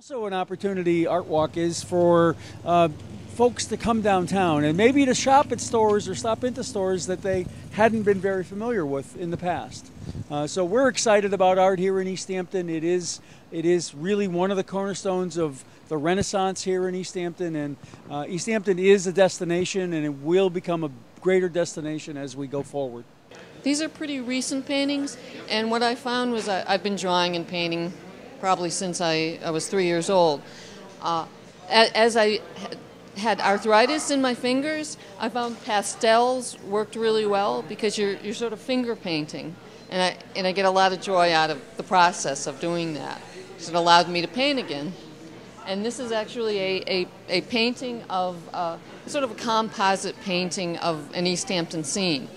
Also an opportunity, Art Walk, is for folks to come downtown and maybe to shop at stores or stop into stores that they hadn't been very familiar with in the past. So we're excited about art here in Easthampton. It is really one of the cornerstones of the Renaissance here in Easthampton, and Easthampton is a destination, and it will become a greater destination as we go forward. These are pretty recent paintings, and what I found was I've been drawing and painting probably since I was 3 years old. As I had arthritis in my fingers, I found pastels worked really well because you're sort of finger painting, and I get a lot of joy out of the process of doing that. So it allowed me to paint again. And this is actually a painting of sort of a composite painting of an Easthampton scene.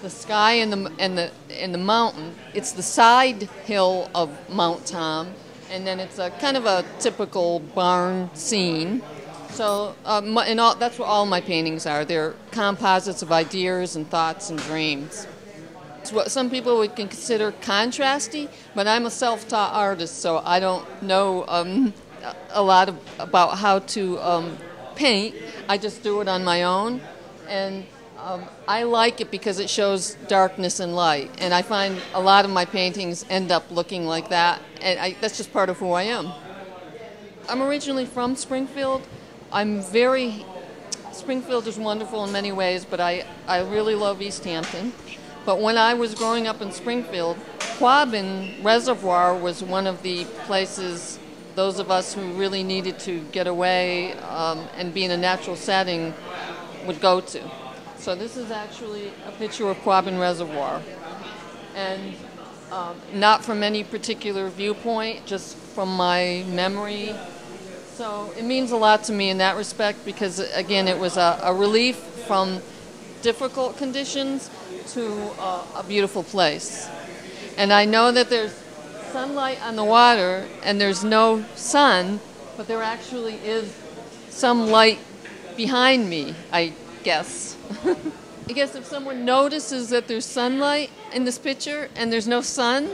The sky and the mountain. It's the side hill of Mount Tom, and then it's a kind of a typical barn scene. So that's what all my paintings are. They're composites of ideas and thoughts and dreams. It's what some people would consider contrasty, but I'm a self-taught artist, so I don't know a lot about how to paint. I just do it on my own, and I like it because it shows darkness and light, and I find a lot of my paintings end up looking like that, and that's just part of who I am. I'm originally from Springfield. Springfield is wonderful in many ways, but I really love Easthampton. But when I was growing up in Springfield, Quabbin Reservoir was one of the places those of us who really needed to get away and be in a natural setting would go to. So this is actually a picture of Quabbin Reservoir, and not from any particular viewpoint, just from my memory. So it means a lot to me in that respect because, again, it was a relief from difficult conditions to a beautiful place. And I know that there's sunlight on the water and there's no sun, but there actually is some light behind me, I guess. I guess if someone notices that there's sunlight in this picture and there's no sun,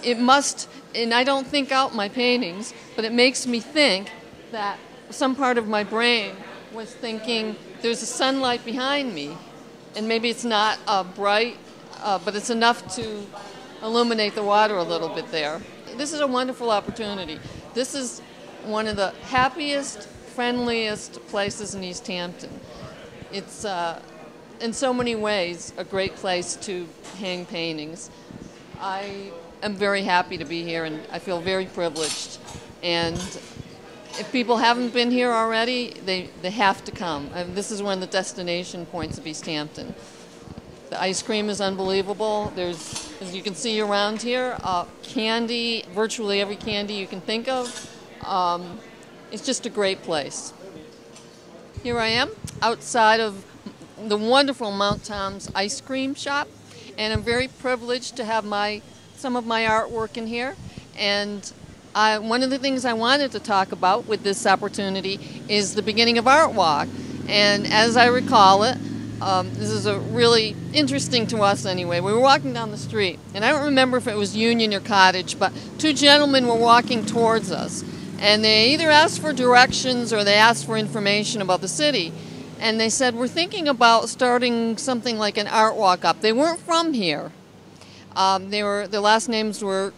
it must, and I don't think out my paintings, but it makes me think that some part of my brain was thinking there's a sunlight behind me, and maybe it's not bright, but it's enough to illuminate the water a little bit there. This is a wonderful opportunity. This is one of the happiest, friendliest places in Easthampton. It's, in so many ways, a great place to hang paintings. I am very happy to be here, and I feel very privileged. And if people haven't been here already, they have to come. This is one of the destination points of Easthampton. The ice cream is unbelievable. There's, as you can see around here, candy, virtually every candy you can think of. It's just a great place. Here I am outside of the wonderful Mount Tom's ice cream shop, and I'm very privileged to have some of my artwork in here. And one of the things I wanted to talk about with this opportunity is the beginning of Art Walk. And as I recall it, this is really interesting to us anyway. We were walking down the street, and I don't remember if it was Union or Cottage, but two gentlemen were walking towards us. And they either asked for directions or they asked for information about the city. And they said, we're thinking about starting something like an art walk up. They weren't from here. Their last names were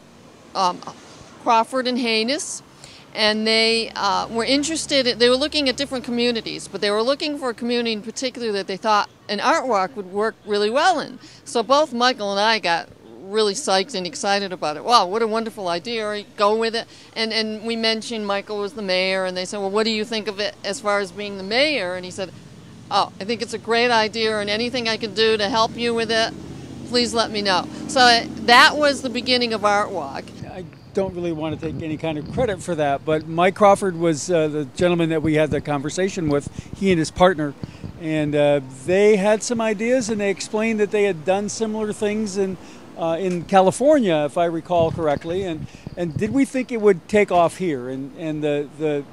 Crawford and Haynes. And they were interested, they were looking at different communities, but they were looking for a community in particular that they thought an art walk would work really well in. So both Michael and I got really psyched and excited about it. Wow, what a wonderful idea, go with it. And we mentioned Michael was the mayor, and they said, well, what do you think of it as far as being the mayor? And he said, oh, I think it's a great idea, and anything I can do to help you with it, please let me know. So that was the beginning of Art Walk. I don't really want to take any kind of credit for that, but Mike Crawford was the gentleman that we had the conversation with, he and his partner, and they had some ideas, and they explained that they had done similar things in California, if I recall correctly, and did we think it would take off here? And the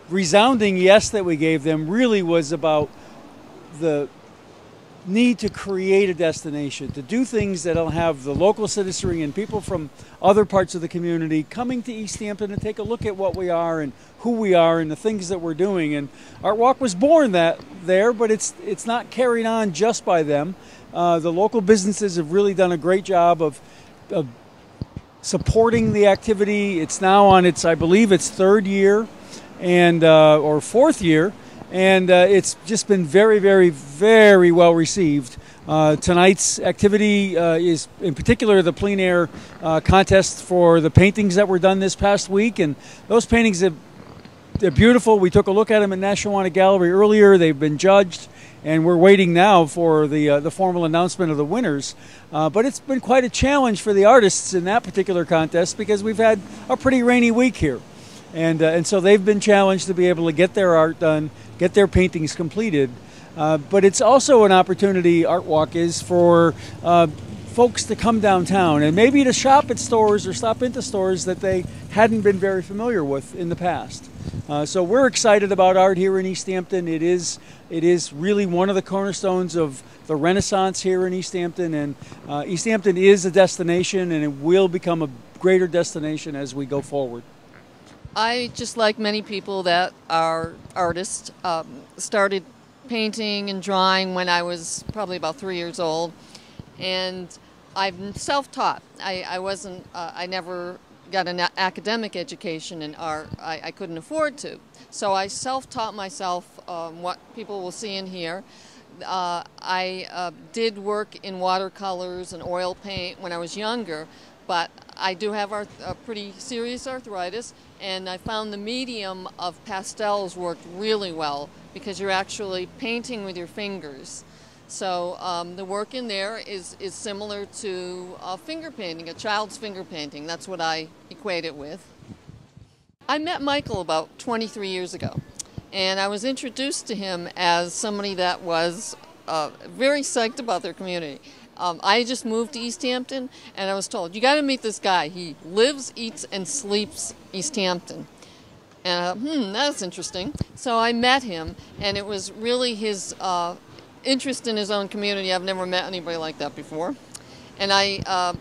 resounding yes that we gave them really was about the need to create a destination, to do things that'll have the local citizenry and people from other parts of the community coming to Easthampton and take a look at what we are and who we are and the things that we're doing. And Art Walk was born there, but it's not carried on just by them. The local businesses have really done a great job of supporting the activity. It's now on its, I believe, its third year and or fourth year. And it's just been very, very, very well received. Tonight's activity is, in particular, the plein air contest for the paintings that were done this past week. And those paintings, they're beautiful. We took a look at them at Nashawana Gallery earlier. They've been judged, and we're waiting now for the formal announcement of the winners. But it's been quite a challenge for the artists in that particular contest because we've had a pretty rainy week here. And so they've been challenged to be able to get their art done, get their paintings completed. But it's also an opportunity, Art Walk is, for folks to come downtown and maybe to shop at stores or stop into stores that they hadn't been very familiar with in the past. So we're excited about art here in Easthampton. It is really one of the cornerstones of the Renaissance here in Easthampton, and Easthampton is a destination, and it will become a greater destination as we go forward. I, just like many people that are artists, started painting and drawing when I was probably about 3 years old, and I'm self-taught. I never got an academic education in art. I couldn't afford to, so I self-taught myself what people will see in here. I did work in watercolors and oil paint when I was younger, but I do have a pretty serious arthritis, and I found the medium of pastels worked really well because you're actually painting with your fingers. So the work in there is similar to finger painting, a child's finger painting. That's what I equate it with. I met Michael about 23 years ago, and I was introduced to him as somebody that was very psyched about their community. I just moved to Easthampton, and I was told, you got to meet this guy. He lives, eats, and sleeps Easthampton. And that's interesting. So I met him, and it was really his interest in his own community. I've never met anybody like that before. And I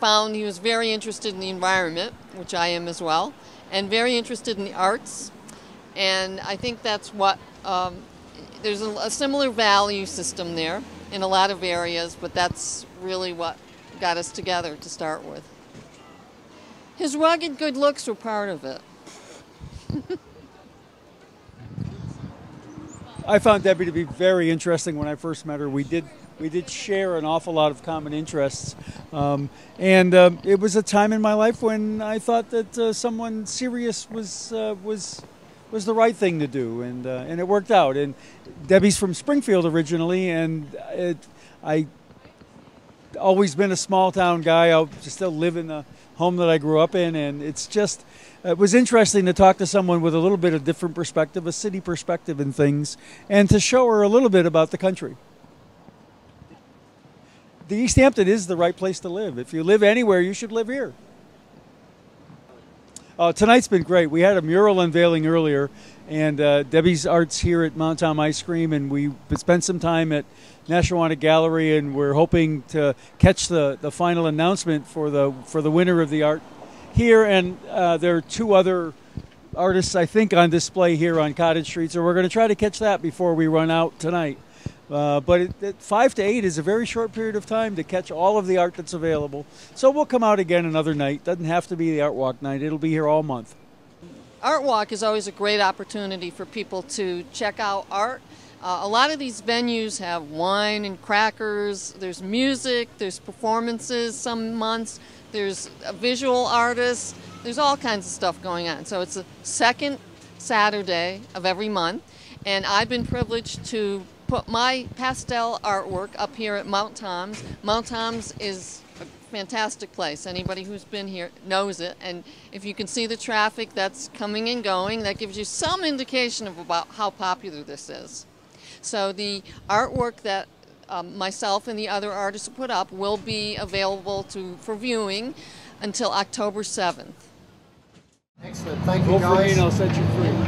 found he was very interested in the environment, which I am as well, and very interested in the arts. And I think that's what, there's a similar value system there in a lot of areas, but that's really what got us together to start with. His rugged good looks were part of it. I found Debbie to be very interesting when I first met her. We did share an awful lot of common interests, and it was a time in my life when I thought that someone serious was the right thing to do, and it worked out. And Debbie's from Springfield originally, and I always been a small town guy. I still live in the home that I grew up in, and it was interesting to talk to someone with a little bit of different perspective, a city perspective in things, and to show her a little bit about the country. The Easthampton is the right place to live. If you live anywhere, you should live here. Tonight's been great. We had a mural unveiling earlier, and Debbie's art's here at Mount Tom Ice Cream, and we spent some time at Nashawana Gallery, and we're hoping to catch the final announcement for the winner of the art here. And there are two other artists, I think, on display here on Cottage Street, so we're going to try to catch that before we run out tonight. But 5 to 8 is a very short period of time to catch all of the art that's available. So we'll come out again another night. Doesn't have to be the Art Walk night. It'll be here all month. Art Walk is always a great opportunity for people to check out art. A lot of these venues have wine and crackers. There's music. There's performances some months. There's a visual artist. There's all kinds of stuff going on. So it's the second Saturday of every month. And I've been privileged to put my pastel artwork up here at Mount Tom's. Mount Tom's is a fantastic place. Anybody who's been here knows it. And if you can see the traffic that's coming and going, that gives you some indication of about how popular this is. So the artwork that myself and the other artists put up will be available for viewing until October 7th. Excellent. Thank you, Go for me guys. and I'll set you free.